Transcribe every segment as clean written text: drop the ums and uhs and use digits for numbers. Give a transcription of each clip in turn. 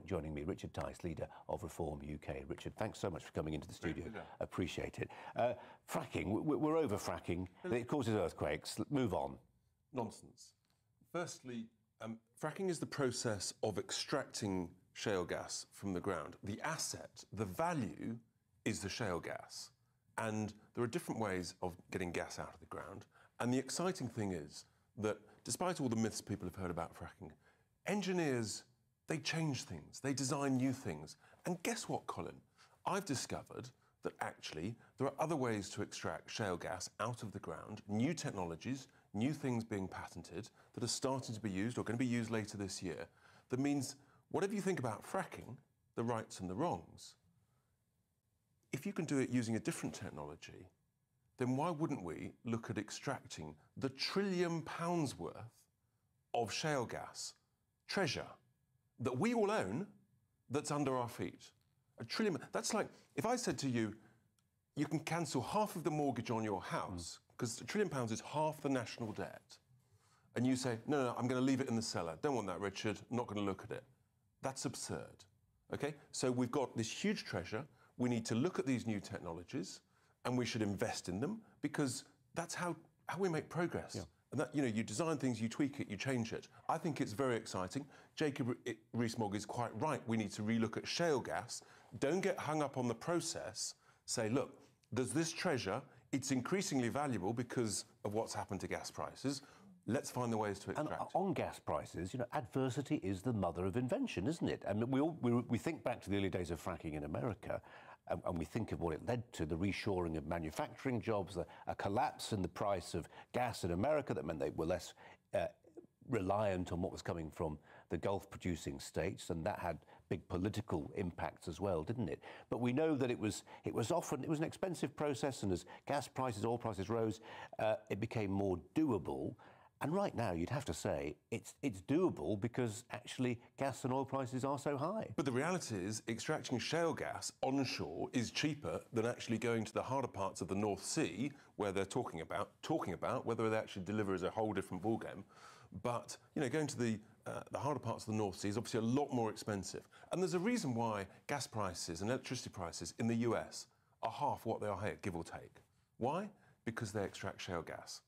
Joining me, Richard Tice, leader of Reform UK. Richard, thanks so much for coming into the studio. Appreciate it. Fracking, we're over fracking. It causes earthquakes. Move on. Nonsense. Firstly, fracking is the process of extracting shale gas from the ground. The asset, the value, is the shale gas. And there are different ways of getting gas out of the ground. And the exciting thing is that, despite all the myths people have heard about fracking, engineers, they change things, they design new things. And guess what, Colin? I've discovered that actually there are other ways to extract shale gas out of the ground, new technologies, new things being patented that are starting to be used or going to be used later this year. That means, whatever you think about fracking, the rights and the wrongs, if you can do it using a different technology, then why wouldn't we look at extracting the £1 trillion worth of shale gas treasure that we all own, that's under our feet? £1 trillion. That's like, if I said to you, you can cancel half of the mortgage on your house, because £1 trillion is half the national debt, and you say, no, I'm going to leave it in the cellar. Don't want that, Richard. I'm not going to look at it. That's absurd. OK? So we've got this huge treasure. We need to look at these new technologies, and we should invest in them, because that's how we make progress. Yeah. And that, you design things, you tweak it, you change it. I think it's very exciting. Jacob Rees-Mogg is quite right. We need to relook at shale gas. Don't get hung up on the process. Say, look, there's this treasure. It's increasingly valuable because of what's happened to gas prices. Let's find the ways to extract. And on gas prices, adversity is the mother of invention, isn't it? I mean, we think back to the early days of fracking in America, and we think of what it led to, the reshoring of manufacturing jobs, a collapse in the price of gas in America that meant they were less reliant on what was coming from the Gulf-producing states, and that had big political impacts as well, didn't it? But we know that it was an expensive process, and as gas prices, oil prices rose, it became more doable. And right now, you'd have to say it's doable because actually gas and oil prices are so high. But the reality is, extracting shale gas onshore is cheaper than actually going to the harder parts of the North Sea, where they're talking about whether they actually deliver is a whole different ballgame. But going to the harder parts of the North Sea is obviously a lot more expensive. And there's a reason why gas prices and electricity prices in the US are half what they are here, give or take. Why? Because they extract shale gas.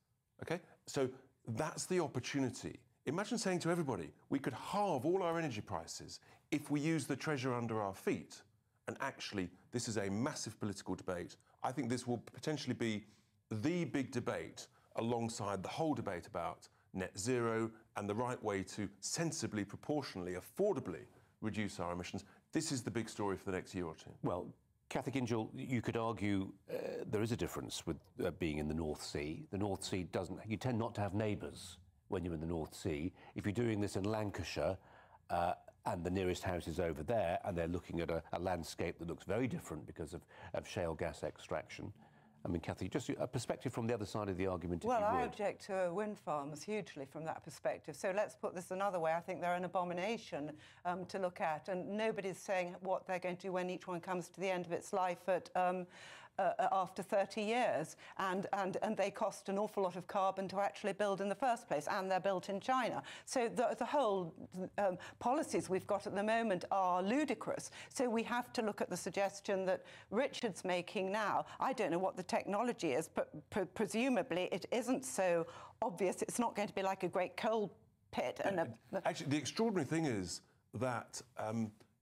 OK? So that's the opportunity. Imagine saying to everybody, we could halve all our energy prices if we use the treasure under our feet. And actually, this is a massive political debate. I think this will potentially be the big debate alongside the whole debate about net zero and the right way to sensibly, proportionally, affordably reduce our emissions. This is the big story for the next year or two. Well, Cathy Gyngell, you could argue there is a difference with being in the North Sea. The North Sea you tend not to have neighbours when you're in the North Sea. If you're doing this in Lancashire and the nearest house is over there and they're looking at a landscape that looks very different because of shale gas extraction. I mean, Cathy, just a perspective from the other side of the argument. Well, I object to wind farms hugely from that perspective. So let's put this another way. I think they're an abomination to look at, and nobody's saying what they're going to do when each one comes to the end of its life at after 30 years, and they cost an awful lot of carbon to actually build in the first place, and they're built in China. So the whole policies we've got at the moment are ludicrous. So we have to look at the suggestion that Richard's making now. I don't know what the technology is, but presumably it isn't so obvious. It's not going to be like a great coal pit. Actually, the extraordinary thing is that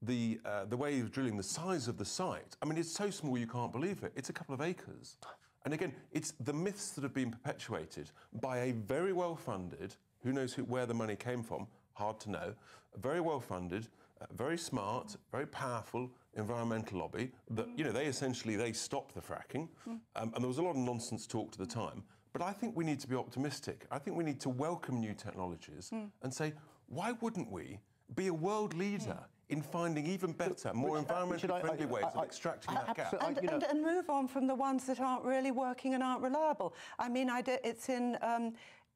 the way of drilling, the size of the site, I mean, it's so small you can't believe it. It's a couple of acres. And again, it's the myths that have been perpetuated by a very well-funded, who knows where the money came from, hard to know, a very well-funded, very smart, very powerful environmental lobby that, they stopped the fracking. And there was a lot of nonsense talked at the time. But I think we need to be optimistic. I think we need to welcome new technologies and say, why wouldn't we be a world leader in finding even better, more environmentally friendly ways of extracting that gas? And move on from the ones that aren't really working and aren't reliable. I mean, it's in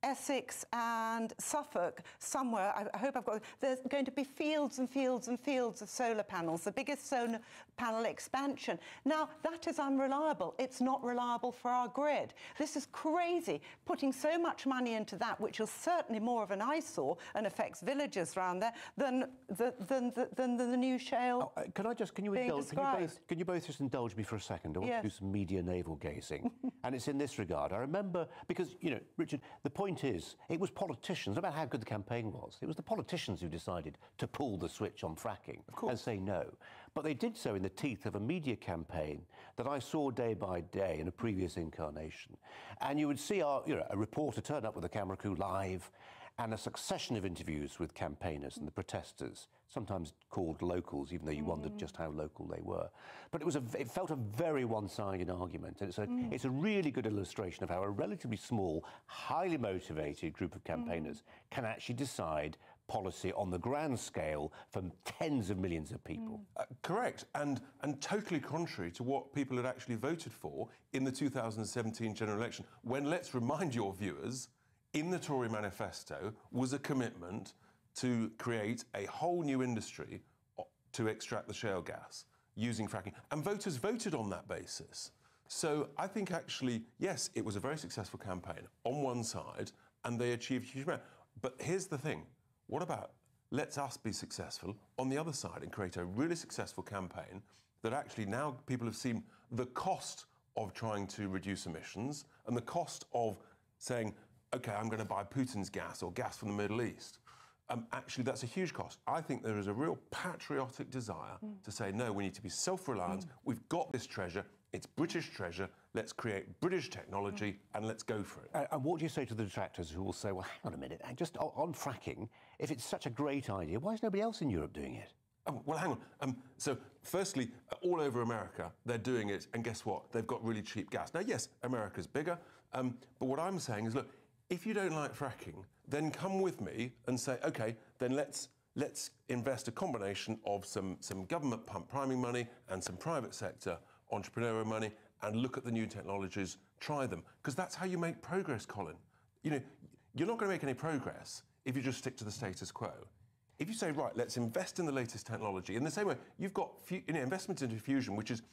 Essex and Suffolk, somewhere, I hope I've got, there's going to be fields and fields and fields of solar panels, the biggest solar panel expansion. Now, that is unreliable. It's not reliable for our grid. This is crazy, putting so much money into that, which is certainly more of an eyesore and affects villages around there than the new shale. Can you both just indulge me for a second? I want to do some media navel gazing. And it's in this regard. I remember, because, you know, Richard, the point is, it was politicians, no matter how good the campaign was, it was the politicians who decided to pull the switch on fracking and say no. But they did so in the teeth of a media campaign that I saw day by day in a previous incarnation. And you would see a reporter turn up with a camera crew live, and a succession of interviews with campaigners and the protesters, sometimes called locals, even though you wondered just how local they were. But it felt a very one-sided argument, and it's a really good illustration of how a relatively small, highly motivated group of campaigners can actually decide policy on the grand scale for tens of millions of people. Correct, and totally contrary to what people had actually voted for in the 2017 general election, when, let's remind your viewers, in the Tory manifesto was a commitment to create a whole new industry to extract the shale gas using fracking. And voters voted on that basis. So I think actually, yes, it was a very successful campaign on one side, and they achieved a huge amount. But here's the thing. What about let's us be successful on the other side and create a really successful campaign that actually now people have seen the cost of trying to reduce emissions and the cost of saying, OK, I'm going to buy Putin's gas or gas from the Middle East. Actually, that's a huge cost. I think there is a real patriotic desire to say, no, we need to be self-reliant. We've got this treasure. It's British treasure. Let's create British technology and let's go for it. And what do you say to the detractors who will say, well, hang on a minute, just on fracking, if it's such a great idea, why is nobody else in Europe doing it? Well, hang on. So, firstly, all over America, they're doing it, and guess what? They've got really cheap gas. Now, yes, America's bigger, but what I'm saying is, look, if you don't like fracking, then come with me and say, OK, then let's invest a combination of some government pump priming money and some private sector entrepreneurial money and look at the new technologies, try them. Because that's how you make progress, Colin. You know, you're not going to make any progress if you just stick to the status quo. If you say, right, let's invest in the latest technology, in the same way, you've got investment into fusion, which is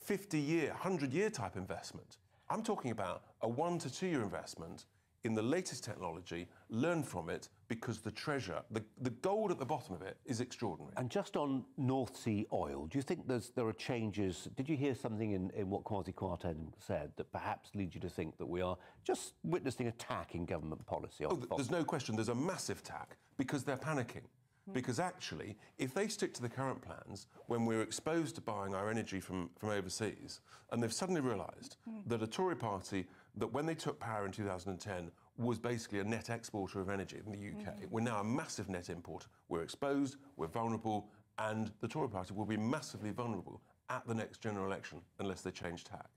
50-year, 100-year type investment. I'm talking about a 1 to 2 year investment in the latest technology, learn from it, because the treasure, the gold at the bottom of it is extraordinary. And just on North Sea oil, do you think there are changes? Did you hear something in what Kwasi Kwarteng said that perhaps leads you to think that we are just witnessing a tack in government policy? There's no question there's a massive tack, because they're panicking. Because actually, if they stick to the current plans, when we're exposed to buying our energy from overseas, and they've suddenly realised that a Tory party that when they took power in 2010 was basically a net exporter of energy in the UK, we're now a massive net importer. We're exposed, we're vulnerable, and the Tory party will be massively vulnerable at the next general election unless they change tack.